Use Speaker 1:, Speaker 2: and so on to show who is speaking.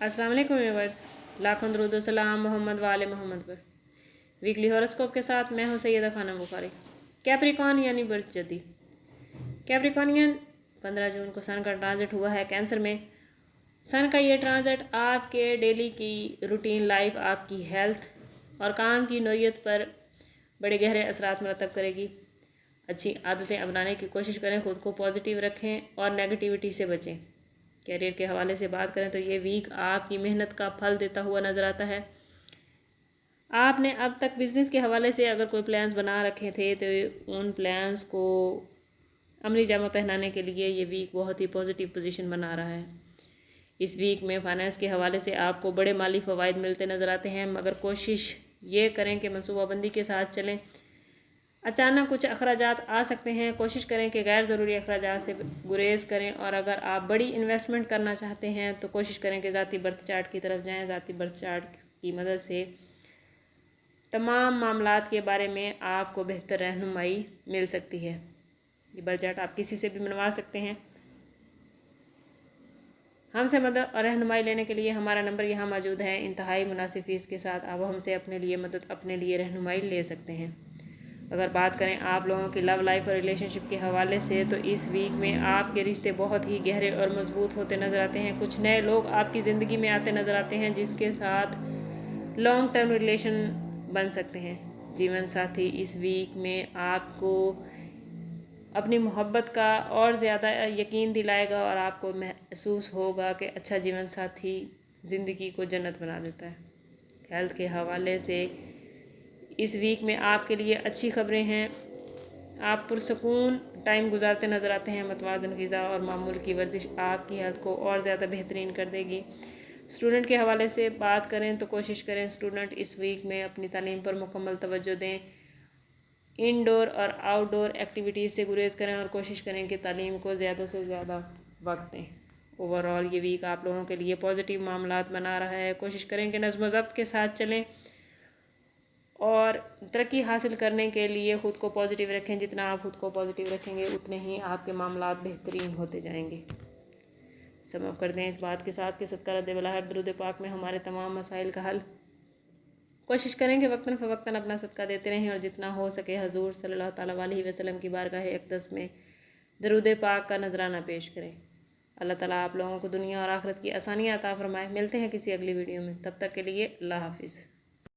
Speaker 1: अस्सलाम वालेकुम व्यूअर्स, लाखों दरूद सलाम मोहम्मद वाले मोहम्मद पर। वीकली हॉरोस्कोप के साथ मैं हूं सैयदा खाना बुखारी। कैप्रिकॉन यानी बर्थ जदी। कैप्रिकॉनियन 15 जून को सन का ट्रांजिट हुआ है कैंसर में। सन का ये ट्रांजिट आपके डेली की रूटीन लाइफ, आपकी हेल्थ और काम की नोयत पर बड़े गहरे असरात मरतब करेगी। अच्छी आदतें अपनाने की कोशिश करें, ख़ुद को पॉजिटिव रखें और नेगेटिविटी से बचें। कैरियर के हवाले से बात करें तो ये वीक आपकी मेहनत का फल देता हुआ नज़र आता है। आपने अब तक बिज़नेस के हवाले से अगर कोई प्लान्स बना रखे थे तो उन प्लान्स को अमली जामा पहनाने के लिए ये वीक बहुत ही पॉजिटिव पोजीशन बना रहा है। इस वीक में फाइनेंस के हवाले से आपको बड़े माली फ़वाइद मिलते नज़र आते हैं, मगर कोशिश ये करें कि मनसूबाबंदी के साथ चलें। अचानक कुछ अखराजात आ सकते हैं, कोशिश करें कि गैर ज़रूरी अखराजात से गुरेज करें। और अगर आप बड़ी इन्वेस्टमेंट करना चाहते हैं तो कोशिश करें कि ज़ाती बर्थ चार्ट की तरफ जाएं। ज़ाती बर्थ चार्ट की मदद से तमाम मामलात के बारे में आपको बेहतर रहनुमाई मिल सकती है। ये बर्थ चार्ट आप किसी से भी बनवा सकते हैं। हमसे मदद और रहनुमाई लेने के लिए हमारा नंबर यहाँ मौजूद है। इंतहाई मुनासिब फ़ीस के साथ आप हमसे अपने लिए मदद, अपने लिए रहनुमाई ले सकते हैं। अगर बात करें आप लोगों की लव लाइफ और रिलेशनशिप के हवाले से तो इस वीक में आपके रिश्ते बहुत ही गहरे और मजबूत होते नज़र आते हैं। कुछ नए लोग आपकी ज़िंदगी में आते नज़र आते हैं जिसके साथ लॉन्ग टर्म रिलेशन बन सकते हैं। जीवन साथी इस वीक में आपको अपनी मोहब्बत का और ज़्यादा यकीन दिलाएगा और आपको महसूस होगा कि अच्छा जीवन साथी ज़िंदगी को जन्नत बना देता है। हेल्थ के हवाले से इस वीक में आपके लिए अच्छी खबरें हैं। आप पुरसकून टाइम गुजारते नज़र आते हैं। मतवाज़न ग़िज़ा और मामूल की वर्जिश आपकी हेल्थ को और ज़्यादा बेहतरीन कर देगी। स्टूडेंट के हवाले से बात करें तो कोशिश करें स्टूडेंट इस वीक में अपनी तालीम पर मुकम्मल तवज्जो दें। इनडोर और आउटडोर एक्टिविटीज़ से गुरेज करें और कोशिश करें कि तालीम को ज़्यादा से ज़्यादा वक्त दें। ओवरऑल ये वीक आप लोगों के लिए पॉजिटिव मामलात बना रहा है। कोशिश करें कि नज़्म ज़ब्त के साथ चलें और तरक्की हासिल करने के लिए ख़ुद को पॉजिटिव रखें। जितना आप ख़ुद को पॉजिटिव रखेंगे उतने ही आपके मामलात बेहतरीन होते जाएंगे। समाप्त कर दें इस बात के साथ कि सदका रद्द बलाहट दरूद पाक में हमारे तमाम मसाइल का हल। कोशिश करें कि वक्तन फ़वक्तन अपना सदका देते रहें और जितना हो सके हजूर सल्लल्लाहु ताला अलैहि वसल्लम की बारगाह अक़दस में दरूद पाक का नजराना पेश करें। अल्लाह ताला आप लोगों को दुनिया और आखिरत की आसानियाँ अता फरमाए। मिलते हैं किसी अगली वीडियो में, तब तक के लिए अल्लाह हाफिज़।